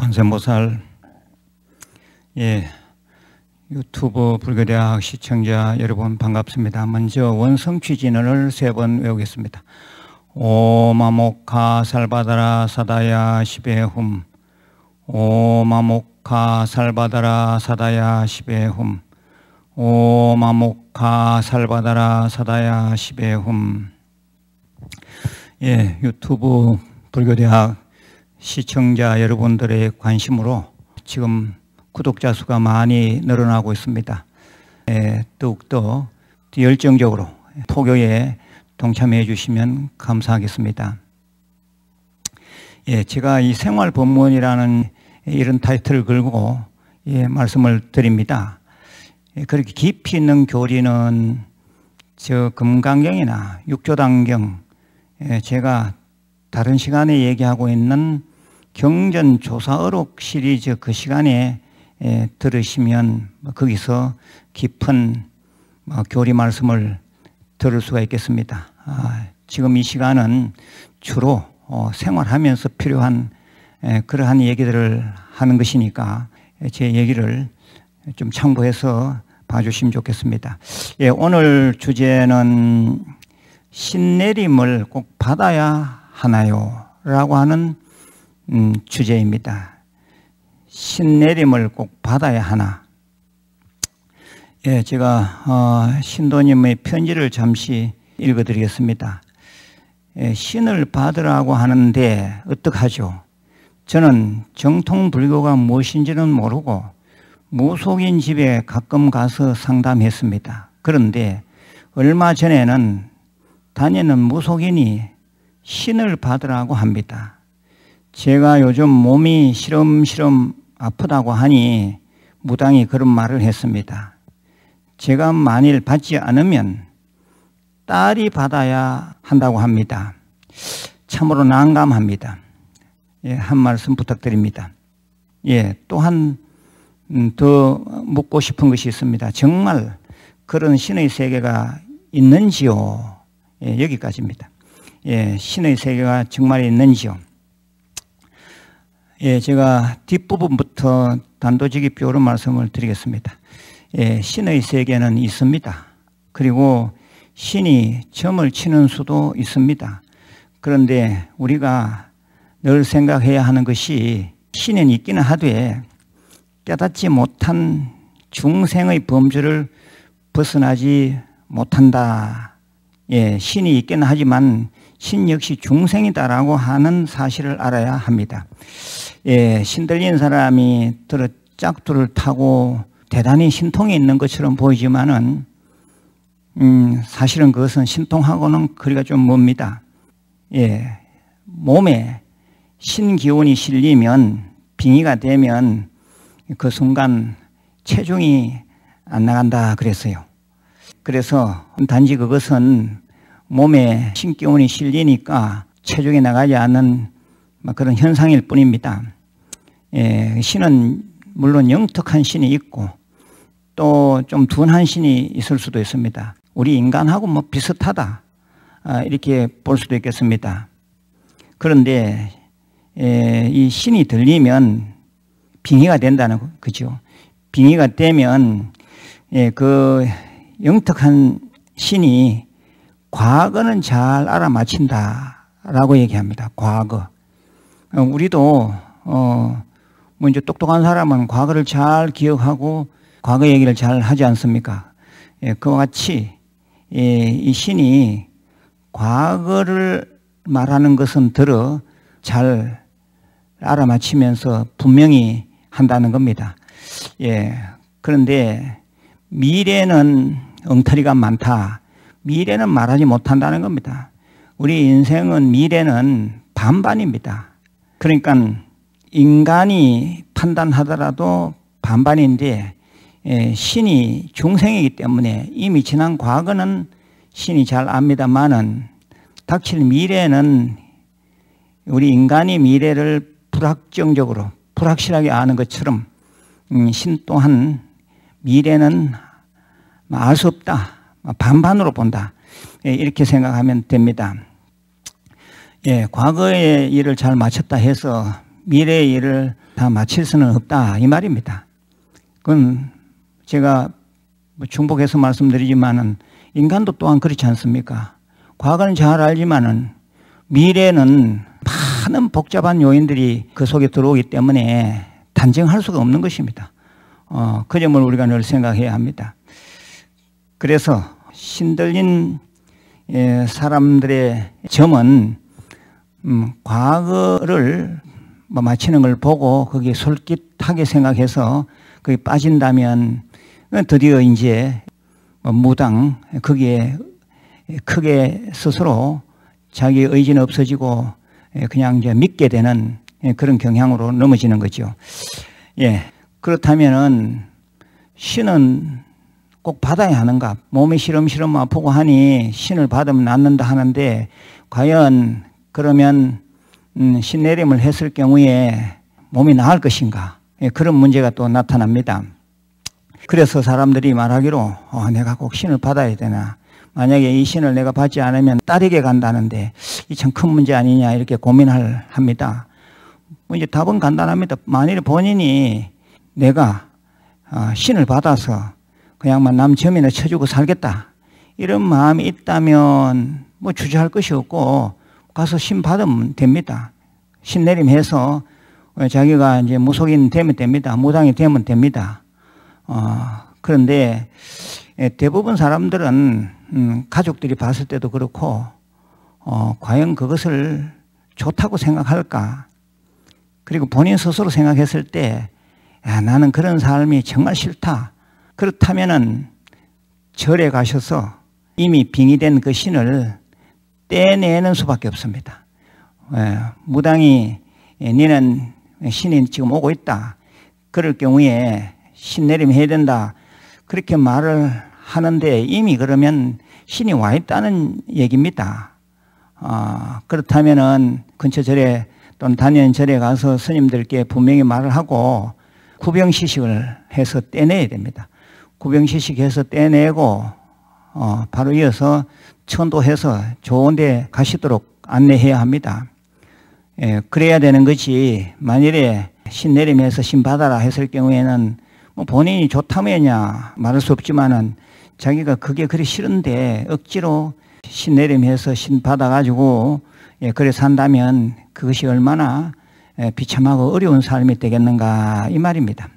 관세음보살, 유튜브 불교대학 시청자 여러분 반갑습니다. 먼저 원성취진언을 3번 외우겠습니다. 오마모카 살바다라 사다야 시베훔, 오마모카 살바다라 사다야 시베훔, 오마모카 살바다라 사다야 시베훔. 유튜브 불교대학 시청자 여러분들의 관심으로 지금 구독자 수가 많이 늘어나고 있습니다. 더욱더 열정적으로 포교에 동참해 주시면 감사하겠습니다. 제가 이 생활법문이라는 이런 타이틀을 걸고 말씀을 드립니다. 그렇게 깊이 있는 교리는 저 금강경이나 육조단경, 제가 다른 시간에 얘기하고 있는 경전조사어록 시리즈 그 시간에 들으시면 거기서 깊은 교리 말씀을 들을 수가 있겠습니다. 지금 이 시간은 주로 생활하면서 필요한 그러한 얘기들을 하는 것이니까 제 얘기를 좀 참고해서 봐주시면 좋겠습니다. 오늘 주제는 신내림을 꼭 받아야 하나요? 라고 하는 주제입니다. 신내림을 꼭 받아야 하나? 제가 신도님의 편지를 잠시 읽어드리겠습니다. 신을 받으라고 하는데 어떡하죠? 저는 정통 불교가 무엇인지는 모르고 무속인 집에 가끔 가서 상담했습니다. 그런데 얼마 전에는 다니는 무속인이 신을 받으라고 합니다. 제가 요즘 몸이 시름시름 아프다고 하니 무당이 그런 말을 했습니다. 제가 만일 받지 않으면 딸이 받아야 한다고 합니다. 참으로 난감합니다. 한 말씀 부탁드립니다. 또한 더 묻고 싶은 것이 있습니다. 정말 그런 신의 세계가 있는지요? 여기까지입니다. 신의 세계가 정말 있는지요? 제가 뒷부분부터 단도직입적으로 말씀을 드리겠습니다. 신의 세계는 있습니다. 그리고 신이 점을 치는 수도 있습니다. 그런데 우리가 늘 생각해야 하는 것이 신은 있기는 하되 깨닫지 못한 중생의 범주를 벗어나지 못한다. 신이 있기는 하지만 신 역시 중생이다라고 하는 사실을 알아야 합니다. 신 들린 사람이 짝두를 타고 대단히 신통이 있는 것처럼 보이지만은 사실은 그것은 신통하고는 거리가 좀 멉니다. 몸에 신기운이 실리면 빙의가 되면 그 순간 체중이 안 나간다 그랬어요. 그래서 단지 그것은 몸에 신기운이 실리니까 체중이 나가지 않는 그런 현상일 뿐입니다. 신은 물론 영특한 신이 있고 또 좀 둔한 신이 있을 수도 있습니다. 우리 인간하고 비슷하다 이렇게 볼 수도 있겠습니다. 그런데 이 신이 들리면 빙의가 된다는 거죠. 빙의가 되면 그 영특한 신이 과거는 잘 알아맞힌다라고 얘기합니다. 과거. 우리도 이제 똑똑한 사람은 과거를 잘 기억하고 과거 얘기를 잘 하지 않습니까? 그와 같이 이 신이 과거를 말하는 것은 들어 잘 알아맞히면서 분명히 한다는 겁니다. 그런데 미래는 엉터리가 많다. 미래는 말하지 못한다는 겁니다. 우리 인생은 미래는 반반입니다. 그러니까 인간이 판단하더라도 반반인데 신이 중생이기 때문에 이미 지난 과거는 신이 잘 압니다만은 닥칠 미래는 우리 인간이 미래를 불확정적으로 불확실하게 아는 것처럼 신 또한 미래는 알 수 없다. 반반으로 본다. 이렇게 생각하면 됩니다. 과거의 일을 잘 마쳤다 해서 미래의 일을 다 마칠 수는 없다 이 말입니다. 그건 제가 중복해서 말씀드리지만은 인간도 또한 그렇지 않습니까? 과거는 잘 알지만은 미래는 많은 복잡한 요인들이 그 속에 들어오기 때문에 단정할 수가 없는 것입니다. 그 점을 우리가 늘 생각해야 합니다. 그래서 신들린 사람들의 점은 과거를 마치는 걸 보고 거기에 솔깃하게 생각해서 거기 빠진다면 드디어 이제 무당 거기에 크게 스스로 자기 의지는 없어지고 그냥 이제 믿게 되는 그런 경향으로 넘어지는 거죠. 예. 그렇다면은 신은 꼭 받아야 하는가? 몸이 시름시름 아프고 하니 신을 받으면 낫는다 하는데 과연 그러면 신내림을 했을 경우에 몸이 나을 것인가? 예, 그런 문제가 또 나타납니다. 그래서 사람들이 말하기로 내가 꼭 신을 받아야 되나? 만약에 이 신을 내가 받지 않으면 딸에게 간다는데 이 참 큰 문제 아니냐 이렇게 고민을 합니다. 이제 답은 간단합니다. 만일 본인이 내가 신을 받아서 그냥만 남 점이나 쳐주고 살겠다 이런 마음이 있다면 뭐 주저할 것이 없고 가서 신 받으면 됩니다. 신 내림해서 자기가 이제 무속인 되면 됩니다. 무당이 되면 됩니다. 그런데 대부분 사람들은 가족들이 봤을 때도 그렇고 과연 그것을 좋다고 생각할까? 그리고 본인 스스로 생각했을 때 나는 그런 삶이 정말 싫다. 그렇다면은 절에 가셔서 이미 빙의된 그 신을 떼내는 수밖에 없습니다. 무당이 니는 신이 지금 오고 있다. 그럴 경우에 신 내림해야 된다. 그렇게 말을 하는데 이미 그러면 신이 와 있다는 얘기입니다. 그렇다면은 근처 절에 또는 다니는 절에 가서 스님들께 분명히 말을 하고 구병시식을 해서 떼내야 됩니다. 구병시식해서 떼내고 바로 이어서 천도해서 좋은 데 가시도록 안내해야 합니다. 그래야 되는 것이 만일에 신 내림해서 신 받아라 했을 경우에는 뭐 본인이 좋다면야 말할 수 없지만은 자기가 그게 그리 싫은데 억지로 신 내림해서 신 받아가지고 그래 산다면 그것이 얼마나 비참하고 어려운 삶이 되겠는가 이 말입니다.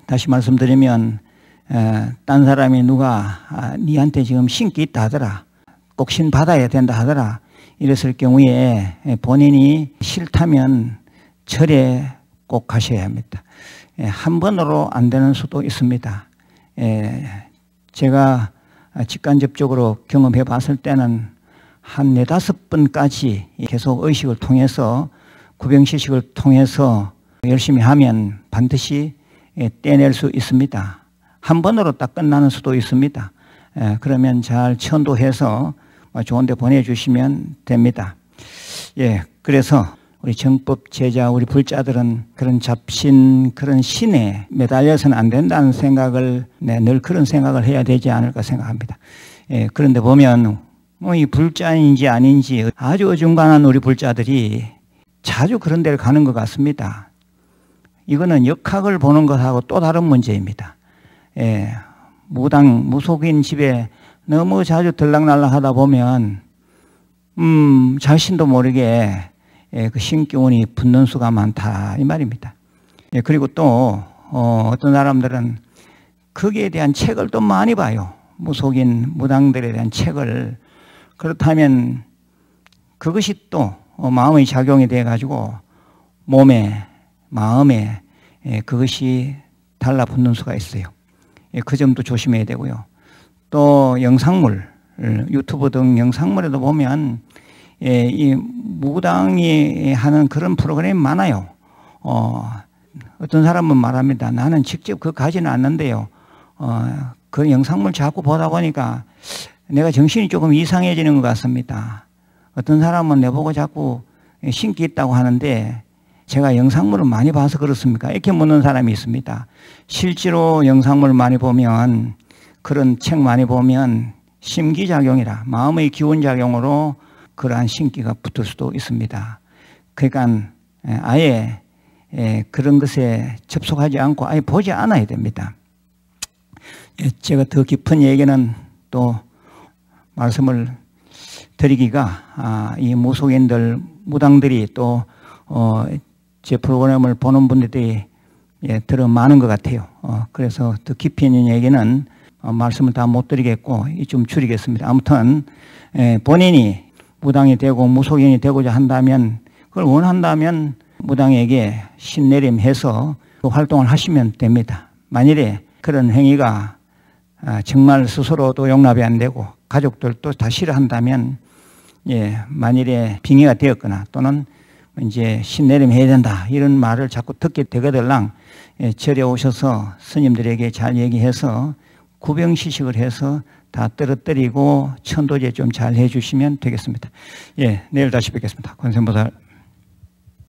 다시 말씀드리면 딴 사람이 누가 니한테 지금 신기 있다 하더라. 꼭 신 받아야 된다 하더라. 이랬을 경우에 본인이 싫다면 절에 꼭 가셔야 합니다. 한 번으로 안 되는 수도 있습니다. 제가 직간접적으로 경험해 봤을 때는 한 4-5번까지 계속 의식을 통해서 구병시식을 통해서 열심히 하면 반드시 떼낼 수 있습니다. 한 번으로 딱 끝나는 수도 있습니다. 그러면 잘 천도해서 좋은 데 보내주시면 됩니다. 그래서 우리 정법 제자, 우리 불자들은 그런 잡신, 그런 신에 매달려서는 안 된다는 생각을, 늘 그런 생각을 해야 되지 않을까 생각합니다. 그런데 보면, 이 불자인지 아닌지 아주 어중간한 우리 불자들이 자주 그런 데를 가는 것 같습니다. 이거는 역학을 보는 것하고 또 다른 문제입니다. 무당, 무속인 집에 너무 자주 들락날락 하다 보면, 자신도 모르게 그 신기운이 붙는 수가 많다 이 말입니다. 그리고 또 어떤 사람들은 거기에 대한 책을 또 많이 봐요. 무속인 무당들에 대한 책을. 그렇다면 그것이 또 마음의 작용이 돼 가지고 몸에 마음에 그것이 달라붙는 수가 있어요. 그 점도 조심해야 되고요. 또 영상물, 유튜브 등 영상물에도 보면 이 무당이 하는 그런 프로그램이 많아요. 어떤 사람은 말합니다. 나는 직접 그거 가지는 않는데요. 그 영상물 자꾸 보다 보니까 내가 정신이 조금 이상해지는 것 같습니다. 어떤 사람은 내보고 자꾸 신기 있다고 하는데 제가 영상물을 많이 봐서 그렇습니까? 이렇게 묻는 사람이 있습니다. 실제로 영상물 많이 보면 그런 책 많이 보면 심기작용이라 마음의 기운작용으로 그러한 신기가 붙을 수도 있습니다. 그러니까 아예 그런 것에 접속하지 않고 아예 보지 않아야 됩니다. 제가 더 깊은 얘기는 또 말씀을 드리기가 이 무속인들, 무당들이 또 제 프로그램을 보는 분들이 들어 많은 것 같아요. 그래서 더 깊이 있는 얘기는 말씀을 다 못 드리겠고 좀 줄이겠습니다. 아무튼 본인이 무당이 되고 무속인이 되고자 한다면, 그걸 원한다면 무당에게 신내림해서 그 활동을 하시면 됩니다. 만일에 그런 행위가 정말 스스로도 용납이 안 되고 가족들도 다 싫어한다면, 만일에 빙의가 되었거나 또는 이제 신내림 해야 된다 이런 말을 자꾸 듣게 되거들랑 절에 오셔서 스님들에게 잘 얘기해서 구병시식을 해서 다 떨어뜨리고 천도제 좀 잘 해주시면 되겠습니다. 내일 다시 뵙겠습니다. 관세음보살.